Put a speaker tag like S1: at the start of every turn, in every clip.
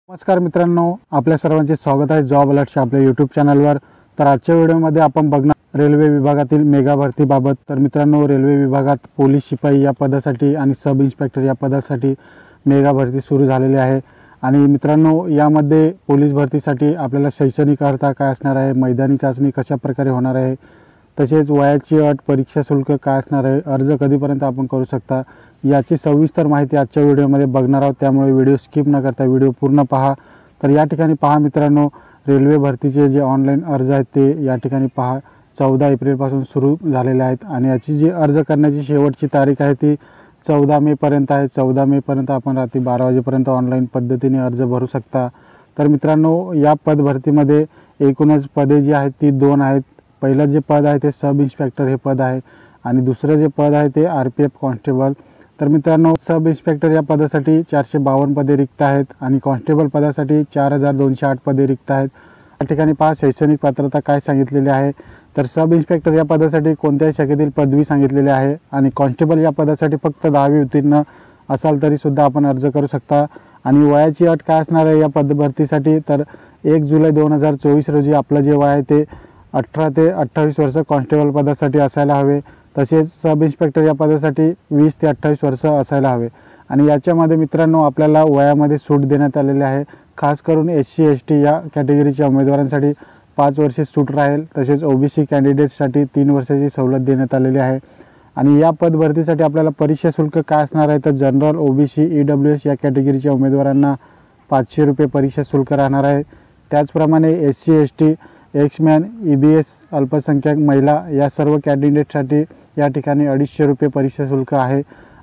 S1: नमस्कार मित्रांनो, आपल्या सर्वांचे स्वागत आहे जॉब अलर्टच्या आपल्या यूट्यूब चॅनलवर। तर आजच्या व्हिडिओमध्ये आपण बघणार रेल्वे विभागातील मेगा भरतीबाबत। तर मित्रांनो, रेल्वे विभागात पोलीस शिपाई या पदासाठी आणि सब इन्स्पेक्टर या पदासाठी मेगा भरती सुरू झालेली आहे। आणि मित्रांनो, यामध्ये पोलीस भरतीसाठी आपल्याला शैक्षणिक अर्हता काय असणार आहे, मैदानी चाचणी कशा प्रकारे होणार आहे, तसेच वयाची अट, परीक्षा शुल्क काय असणार आहे, अर्ज कधीपर्यंत आपण करू शकता, याची सविस्तर माहिती आजच्या व्हिडिओमध्ये बघणार आहोत। त्यामुळे व्हिडिओ स्किप न करता व्हिडिओ पूर्ण पहा। तर या ठिकाणी पहा मित्रांनो, रेल्वे भरतीचे जे ऑनलाईन अर्ज आहेत ते या ठिकाणी पहा 14 एप्रिलपासून सुरू झालेले आहेत। आणि याची जी अर्ज करण्याची शेवटची तारीख आहे ती 14 मेपर्यंत आहे। 14 मेपर्यंत आपण रात्री 12 वाजेपर्यंत ऑनलाईन पद्धतीने अर्ज भरू शकता। तर मित्रांनो, या पद भरतीमध्ये एकूणच पदे जी आहेत ती 2 आहेत। पहिलं जे पद आहे ते सब इन्स्पेक्टर हे पद आहे आणि दुसरं जे पद आहे ते RPF कॉन्स्टेबल। तर मित्रांनो, सब इन्स्पेक्टर या पदासाठी 452 पदे रिक्त आहेत आणि कॉन्स्टेबल पदासाठी 4208 पदे रिक्त आहेत। या ठिकाणी पहा शैक्षणिक पात्रता काय सांगितलेली आहे। तर सब इन्स्पेक्टर या पदासाठी कोणत्याही शाखेतील पदवी सांगितलेली आहे आणि कॉन्स्टेबल या पदासाठी फक्त 10वी उत्तीर्ण असाल तरीसुद्धा आपण अर्ज करू शकता। आणि वयाची अट काय असणार आहे या पद भरतीसाठी, तर 1 जुलै 2024 रोजी आपलं जे वय आहे ते 18 ते 28 वर्ष कॉन्स्टेबल पदासाठी असायला हवे। तसेच सब इन्स्पेक्टर या पदासाठी 20 ते 28 वर्ष असायला हवे। आणि याच्यामध्ये मित्रांनो, आपल्याला वयामध्ये सूट देण्यात आलेली आहे। खास करून SC ST या कॅटेगरीच्या उमेदवारांसाठी 5 वर्षे सूट राहील। तसेच OBC कॅन्डिडेटसाठी 3 वर्षाची सवलत देण्यात आलेली आहे। आणि या पद भरतीसाठी आपल्याला परीक्षा शुल्क काय असणार आहे, तर जनरल, OBC, EWS या कॅटेगरीच्या उमेदवारांना 500 रुपये परीक्षा शुल्क राहणार आहे। त्याचप्रमाणे SC ST, एक्समॅन, EBS, अल्पसंख्याक महिला या सर्व कॅन्डिडेटसाठी या ठिकाणी 250 रुपये परीक्षा शुल्क आहे।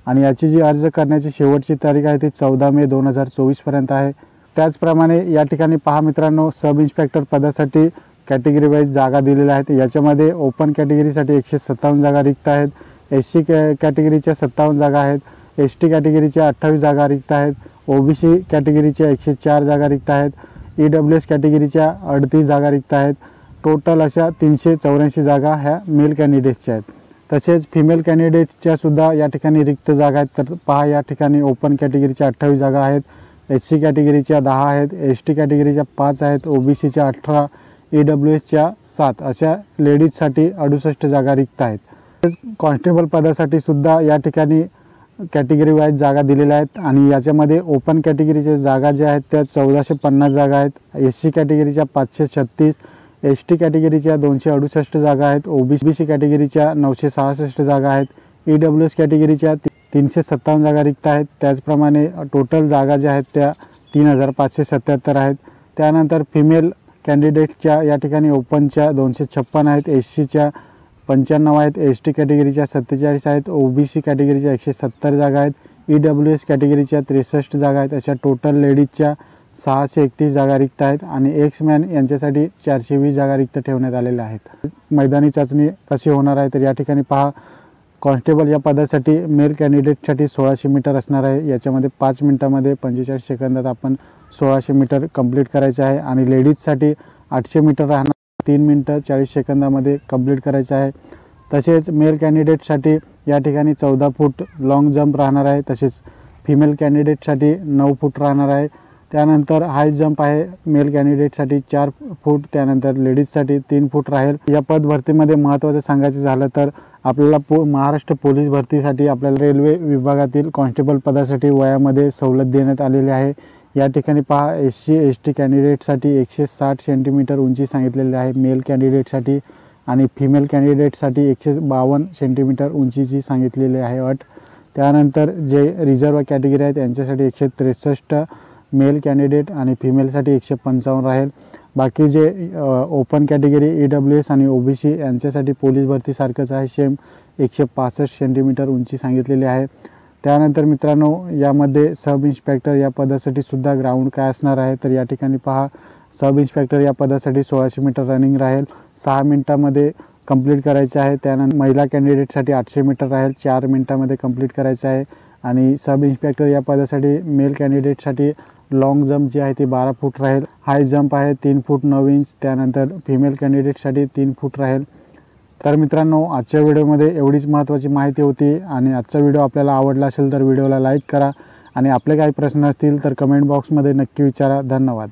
S1: आणि याची जी अर्ज करण्याची शेवटची तारीख आहे ती 14 मे 2024 पर्यंत आहे। त्याचप्रमाणे या ठिकाणी पहा मित्रांनो, सब इन्स्पेक्टर पदासाठी कॅटेगरी वाईज जागा दिलेल्या आहेत। याच्यामध्ये ओपन कॅटेगरीसाठी 157 जागा रिक्त आहेत, SC कॅटेगरीच्या 57 जागा आहेत, ST कॅटेगरीच्या 28 जागा रिक्त आहेत, OBC कॅटेगरीच्या 104 जागा रिक्त आहेत, EWS कॅटेगरीच्या 38 जागा रिक्त आहेत। टोटल अशा 384 जागा ह्या मेल कॅन्डिडेट्सच्या आहेत। तसेच फिमेल कॅन्डिडेटच्या सुद्धा या ठिकाणी रिक्त जागा आहेत। तर पहा, या ठिकाणी ओपन कॅटेगरीच्या 28 जागा आहेत, SC कॅटेगरीच्या 10 आहेत, ST कॅटेगरीच्या 5 आहेत, OBCच्या 18, EWSच्या 7 अशा लेडीजसाठी 68 जागा रिक्त आहेत। कॉन्स्टेबल पदासाठी सुद्धा या ठिकाणी कॅटेगरी वाईज जागा दिलेल्या आहेत। आणि याच्यामध्ये ओपन कॅटेगरीच्या जागा ज्या आहेत त्या 1450 जागा आहेत, SC कॅटेगरीच्या 536, ST कॅटेगरीच्या 268 जागा आहेत, OBC कॅटेगरीच्या 966 जागा आहेत, EWS कॅटेगरीच्या 357 जागा रिक्त आहेत। त्याचप्रमाणे टोटल जागा ज्या आहेत त्या 3577 आहेत। त्यानंतर फिमेल कॅन्डिडेटच्या या ठिकाणी ओपनच्या 256 आहेत, SCच्या 95 आहेत, ST कॅटेगरीच्या 47 आहेत, OBC कॅटेगरीच्या 170 जागा आहेत, EWS कॅटेगरीच्या 63 जागा आहेत। अशा टोटल लेडीजच्या 631 जागा रिक्त आहेत आणि एक्समॅन यांच्यासाठी 420 जागा रिक्त ठेवण्यात आलेल्या आहेत। मैदानी चाचणी कशी होणार आहे, तर या ठिकाणी पहा, कॉन्स्टेबल या पदासाठी मेल कॅन्डिडेटसाठी 1600 मीटर असणार आहे। याच्यामध्ये 5 मिनिटामध्ये 45 सेकंदात आपण 1600 मीटर कंप्लीट करायचे आहे। आणि लेडीजसाठी 800 मीटर राहणार, 3 मिनिटं 40 सेकंदामध्ये कंप्लीट करायचं आहे। तसेच मेल कॅन्डिडेटसाठी या ठिकाणी 14 फूट लॉंग जंप राहणार आहे। तसेच फिमेल कॅन्डिडेटसाठी 9 फूट राहणार आहे। त्यानंतर हाय जंप आहे मेल कॅन्डिडेटसाठी 4 फूट, त्यानंतर लेडीजसाठी 3 फूट राहील। या पद भरतीमध्ये महत्त्वाचं सांगायचं झालं तर आपल्याला महाराष्ट्र पोलीस भरतीसाठी आपल्याला रेल्वे विभागातील कॉन्स्टेबल पदासाठी वयामध्ये सवलत देण्यात आलेली आहे। या ठिकाणी पहा, SC ST कॅन्डिडेटसाठी 160 सेंटीमीटर उंची सांगितलेली आहे मेल कॅन्डिडेटसाठी आणि फिमेल कॅन्डिडेटसाठी 152 सेंटीमीटर उंचीची सांगितलेली आहे अट। त्यानंतर जे रिझर्व कॅटेगरी आहेत यांच्यासाठी 163 मेल कॅन्डिडेट आणि फिमेलसाठी 155 राहील। बाकी जे ओपन कॅटेगरी EWS आणि OBC यांच्यासाठी पोलीस भरतीसारखंच आहे, सेम 165 सेंटीमीटर उंची सांगितलेली आहे। त्यानंतर मित्रांनो, यामध्ये सब इन्स्पेक्टर या पदासाठी सुद्धा ग्राउंड काय असणार आहे, तर या ठिकाणी पहा, सब इन्स्पेक्टर या पदासाठी 1600 मीटर रनिंग राहील, 6 मिनिटामध्ये कंप्लीट करायचं आहे। त्यानंतर महिला कॅन्डिडेटसाठी 800 मीटर राहील, 4 मिनिटामध्ये कंप्लीट करायचं आहे। आणि सब इन्स्पेक्टर या पदासाठी मेल कॅन्डिडेटसाठी लॉंग जंप जी आहे ती 12 फूट राहील, हाय जंप आहे 3 फूट 9 इंच, त्यानंतर फिमेल कॅन्डिडेटसाठी 3 फूट राहील। तर मित्रांनो, आजच्या व्हिडिओमध्ये एवढीच महत्त्वाची माहिती होती। आणि आजचा व्हिडिओ आपल्याला आवडला असेल तर व्हिडिओला लाईक करा आणि आपले काही प्रश्न असतील तर कमेंट बॉक्समध्ये नक्की विचारा. धन्यवाद.